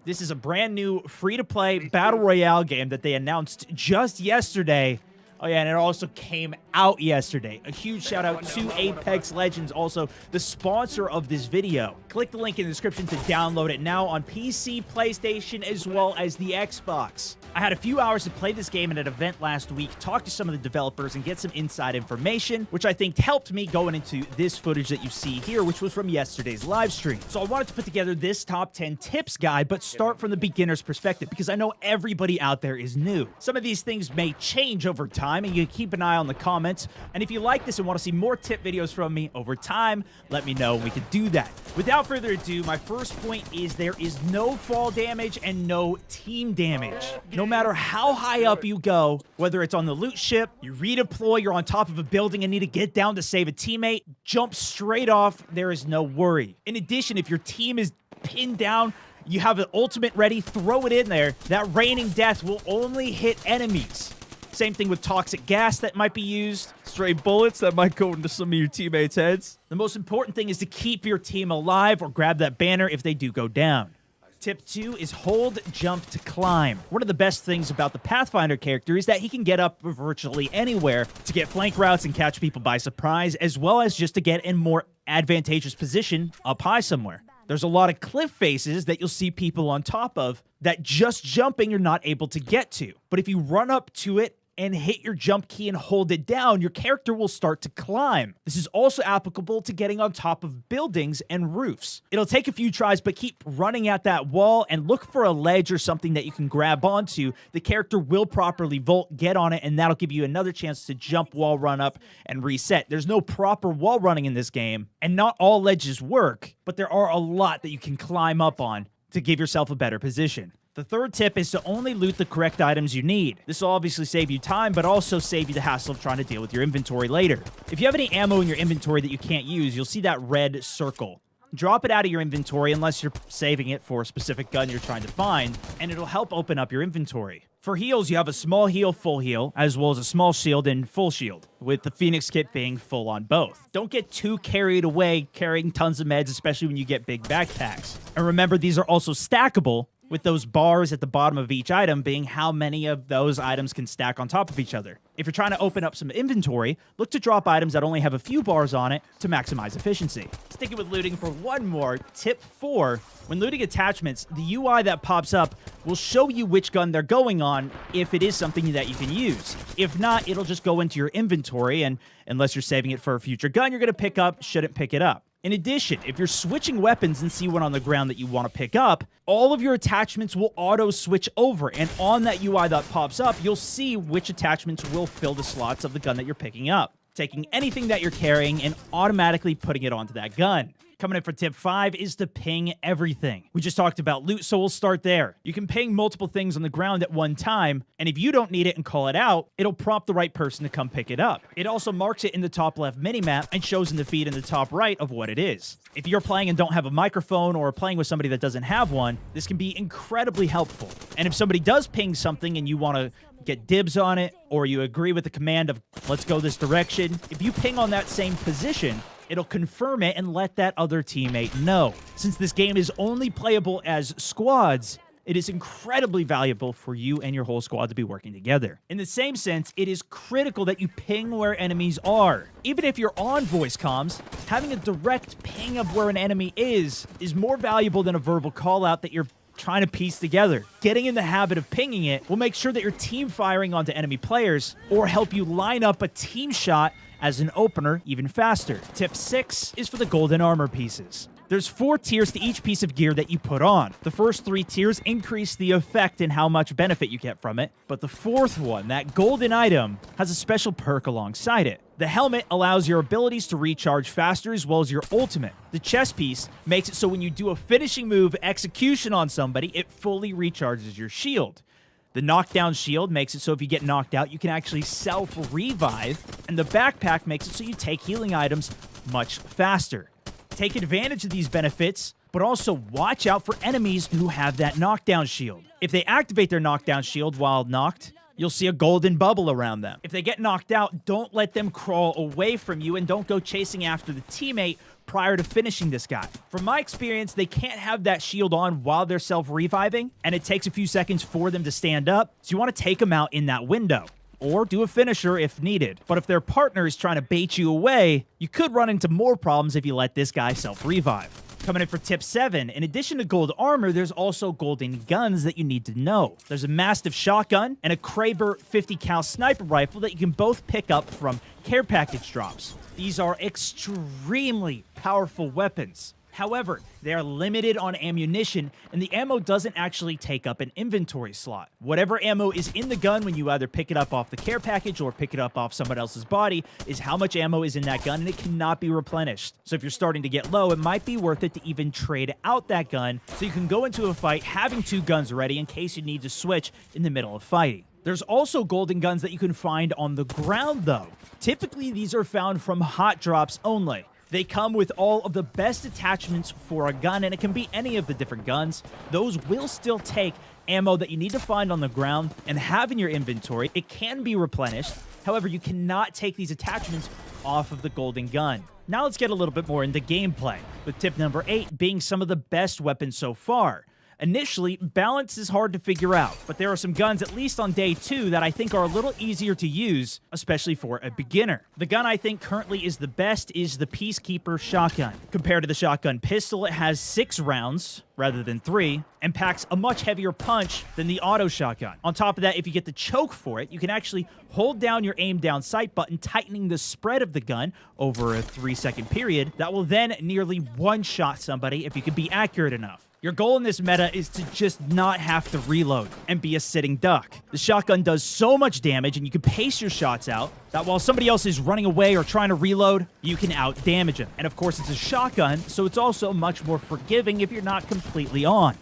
This is a brand new free-to-play Battle Royale game that they announced just yesterday. Oh yeah, and it also came out yesterday. A huge shout out to Apex Legends, also the sponsor of this video. Click the link in the description to download it now on PC, PlayStation, as well as the Xbox. I had a few hours to play this game at an event last week, talk to some of the developers, and get some inside information, which I think helped me going into this footage that you see here, which was from yesterday's live stream. So I wanted to put together this top 10 tips guide, but start from the beginner's perspective, because I know everybody out there is new. Some of these things may change over time, and you can keep an eye on the comments. And if you like this and want to see more tip videos from me over time, let me know and we can do that. Without further ado, my first point is there is no fall damage and no team damage. No matter how high up you go, whether it's on the loot ship, you redeploy, you're on top of a building and need to get down to save a teammate, jump straight off, there is no worry. In addition, if your team is pinned down, you have an ultimate ready, throw it in there. That raining death will only hit enemies. Same thing with toxic gas that might be used, stray bullets that might go into some of your teammates' heads. The most important thing is to keep your team alive or grab that banner if they do go down. Tip 2 is hold, jump to climb. One of the best things about the Pathfinder character is that he can get up virtually anywhere to get flank routes and catch people by surprise, as well as just to get in more advantageous position up high somewhere. There's a lot of cliff faces that you'll see people on top of that just jumping you're not able to get to. But if you run up to it and hit your jump key and hold it down, your character will start to climb. This is also applicable to getting on top of buildings and roofs. It'll take a few tries, but keep running at that wall and look for a ledge or something that you can grab onto. The character will properly vault, get on it, and that'll give you another chance to jump, wall run up, and reset. There's no proper wall running in this game, and not all ledges work, but there are a lot that you can climb up on to give yourself a better position. The third tip is to only loot the correct items you need. This will obviously save you time, but also save you the hassle of trying to deal with your inventory later. If you have any ammo in your inventory that you can't use, you'll see that red circle. Drop it out of your inventory unless you're saving it for a specific gun you're trying to find, and it'll help open up your inventory. For heals, you have a small heal, full heal, as well as a small shield and full shield, with the Phoenix kit being full on both. Don't get too carried away carrying tons of meds, especially when you get big backpacks. And remember, these are also stackable, with those bars at the bottom of each item being how many of those items can stack on top of each other. If you're trying to open up some inventory, look to drop items that only have a few bars on it to maximize efficiency. Sticking with looting for one more, tip 4, when looting attachments, the UI that pops up will show you which gun they're going on if it is something that you can use. If not, it'll just go into your inventory, and unless you're saving it for a future gun you're going to pick up, shouldn't pick it up. In addition, if you're switching weapons and see one on the ground that you want to pick up, all of your attachments will auto-switch over, and on that UI that pops up, you'll see which attachments will fill the slots of the gun that you're picking up, taking anything that you're carrying and automatically putting it onto that gun. Coming in for tip 5 is to ping everything. We just talked about loot, so we'll start there. You can ping multiple things on the ground at one time, and if you don't need it and call it out, it'll prompt the right person to come pick it up. It also marks it in the top left minimap and shows in the feed in the top right of what it is. If you're playing and don't have a microphone or playing with somebody that doesn't have one, this can be incredibly helpful. And if somebody does ping something and you want to get dibs on it, or you agree with the command of let's go this direction, if you ping on that same position, it'll confirm it and let that other teammate know. Since this game is only playable as squads, it is incredibly valuable for you and your whole squad to be working together. In the same sense, it is critical that you ping where enemies are. Even if you're on voice comms, having a direct ping of where an enemy is more valuable than a verbal call out that you're trying to piece together. Getting in the habit of pinging it will make sure that you're team firing onto enemy players or help you line up a team shot as an opener even faster. Tip 6 is for the golden armor pieces. There's 4 tiers to each piece of gear that you put on. The first 3 tiers increase the effect and how much benefit you get from it, but the 4th one, that golden item, has a special perk alongside it. The helmet allows your abilities to recharge faster as well as your ultimate. The chest piece makes it so when you do a finishing move execution on somebody, it fully recharges your shield. The knockdown shield makes it so if you get knocked out, you can actually self-revive, and the backpack makes it so you take healing items much faster. Take advantage of these benefits, but also watch out for enemies who have that knockdown shield. If they activate their knockdown shield while knocked, you'll see a golden bubble around them. If they get knocked out, don't let them crawl away from you and don't go chasing after the teammate. prior to finishing this guy. From my experience, they can't have that shield on while they're self-reviving, and it takes a few seconds for them to stand up, so you want to take them out in that window, or do a finisher if needed. But if their partner is trying to bait you away, you could run into more problems if you let this guy self-revive. Coming in for tip 7, in addition to gold armor, there's also golden guns that you need to know. There's a Mastiff shotgun and a Kraber 50 cal sniper rifle that you can both pick up from care package drops. These are extremely powerful weapons. However, they are limited on ammunition, and the ammo doesn't actually take up an inventory slot. Whatever ammo is in the gun when you either pick it up off the care package or pick it up off someone else's body is how much ammo is in that gun, and it cannot be replenished. So if you're starting to get low, it might be worth it to even trade out that gun so you can go into a fight having 2 guns ready in case you need to switch in the middle of fighting. There's also golden guns that you can find on the ground, though. Typically, these are found from hot drops only. They come with all of the best attachments for a gun, and it can be any of the different guns. Those will still take ammo that you need to find on the ground and have in your inventory. It can be replenished. However, you cannot take these attachments off of the golden gun. Now let's get a little bit more into gameplay, with tip number 8 being some of the best weapons so far. Initially, balance is hard to figure out, but there are some guns, at least on day 2, that I think are a little easier to use, especially for a beginner. The gun I think currently is the best is the Peacekeeper shotgun. Compared to the shotgun pistol, it has 6 rounds rather than 3, and packs a much heavier punch than the auto shotgun. On top of that, if you get the choke for it, you can actually hold down your aim down sight button, tightening the spread of the gun over a 3-second period. That will then nearly one-shot somebody if you can be accurate enough. Your goal in this meta is to just not have to reload and be a sitting duck. The shotgun does so much damage, and you can pace your shots out that while somebody else is running away or trying to reload, you can out-damage them. And of course, it's a shotgun, so it's also much more forgiving if you're not completely on.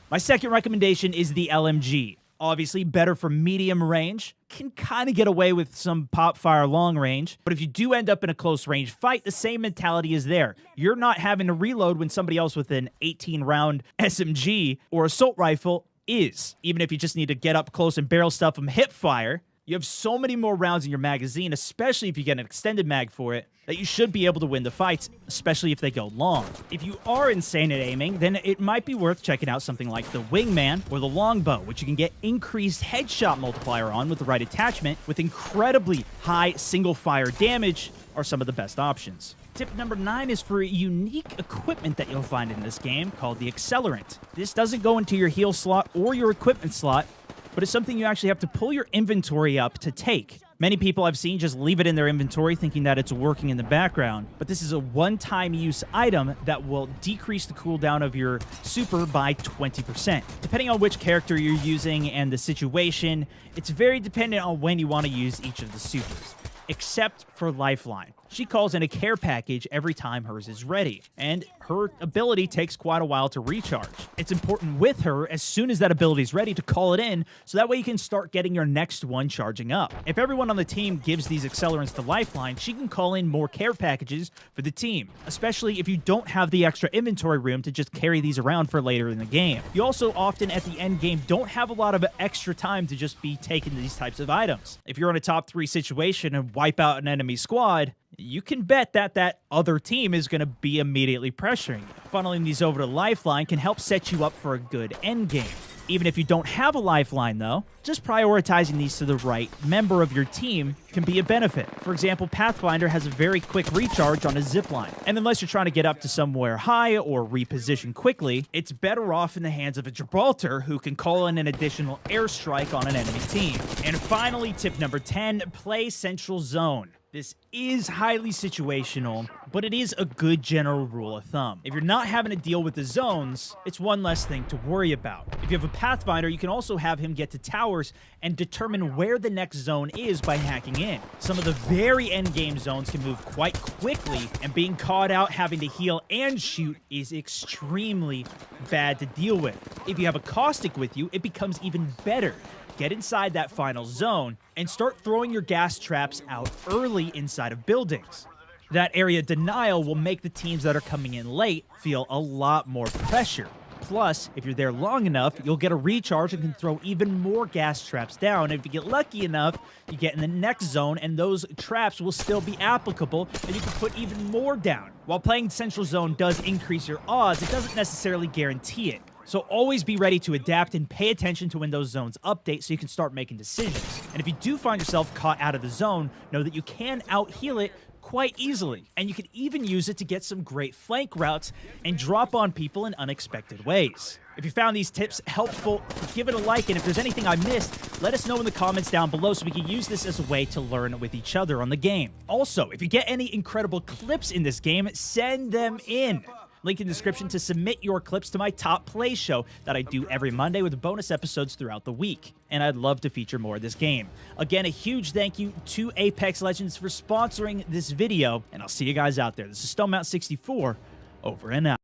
My second recommendation is the LMG. Obviously, better for medium range. Can kind of get away with some pop fire long range, but if you do end up in a close range fight, the same mentality is there. You're not having to reload when somebody else with an 18-round SMG or assault rifle is. Even if you just need to get up close and barrel stuff from hip fire, you have so many more rounds in your magazine, especially if you get an extended mag for it, that you should be able to win the fights, especially if they go long. If you are insane at aiming, then it might be worth checking out something like the Wingman or the Longbow, which you can get increased headshot multiplier on with the right attachment, with incredibly high single-fire damage are some of the best options. Tip number 9 is for unique equipment that you'll find in this game called the Accelerant. This doesn't go into your heal slot or your equipment slot, but it's something you actually have to pull your inventory up to take. Many people I've seen just leave it in their inventory thinking that it's working in the background, but this is a one-time use item that will decrease the cooldown of your super by 20%. Depending on which character you're using and the situation, it's very dependent on when you want to use each of the supers. Except for Lifeline. She calls in a care package every time hers is ready, and her ability takes quite a while to recharge. It's important with her, as soon as that ability is ready, to call it in, so that way you can start getting your next one charging up. If everyone on the team gives these accelerants to Lifeline, she can call in more care packages for the team, especially if you don't have the extra inventory room to just carry these around for later in the game. You also often, at the end game, don't have a lot of extra time to just be taking these types of items. If you're in a top 3 situation and wipe out an enemy squad, you can bet that that other team is going to be immediately pressuring you. Funneling these over to Lifeline can help set you up for a good end game. Even if you don't have a Lifeline, though, just prioritizing these to the right member of your team can be a benefit. For example, Pathfinder has a very quick recharge on a zipline, and unless you're trying to get up to somewhere high or reposition quickly, it's better off in the hands of a Gibraltar who can call in an additional airstrike on an enemy team. And finally, tip number 10, play Central Zone. This is highly situational, but it is a good general rule of thumb. If you're not having to deal with the zones, it's one less thing to worry about. If you have a Pathfinder, you can also have him get to towers and determine where the next zone is by hacking in. Some of the very end game zones can move quite quickly, and being caught out having to heal and shoot is extremely bad to deal with. If you have a Caustic with you, it becomes even better. Get inside that final zone and start throwing your gas traps out early inside of buildings. That area denial will make the teams that are coming in late feel a lot more pressure. Plus, if you're there long enough, you'll get a recharge and can throw even more gas traps down. And if you get lucky enough, you get in the next zone, and those traps will still be applicable, and you can put even more down. While playing Central Zone does increase your odds, it doesn't necessarily guarantee it. So always be ready to adapt and pay attention to when those zones update so you can start making decisions. And if you do find yourself caught out of the zone, know that you can out-heal it quite easily. And you can even use it to get some great flank routes and drop on people in unexpected ways. If you found these tips helpful, give it a like, and if there's anything I missed, let us know in the comments down below so we can use this as a way to learn with each other on the game. Also, if you get any incredible clips in this game, send them in. Link in the description to submit your clips to my Top Play show that I do every Monday with bonus episodes throughout the week. And I'd love to feature more of this game. Again, a huge thank you to Apex Legends for sponsoring this video, and I'll see you guys out there. This is StoneMount64, over and out.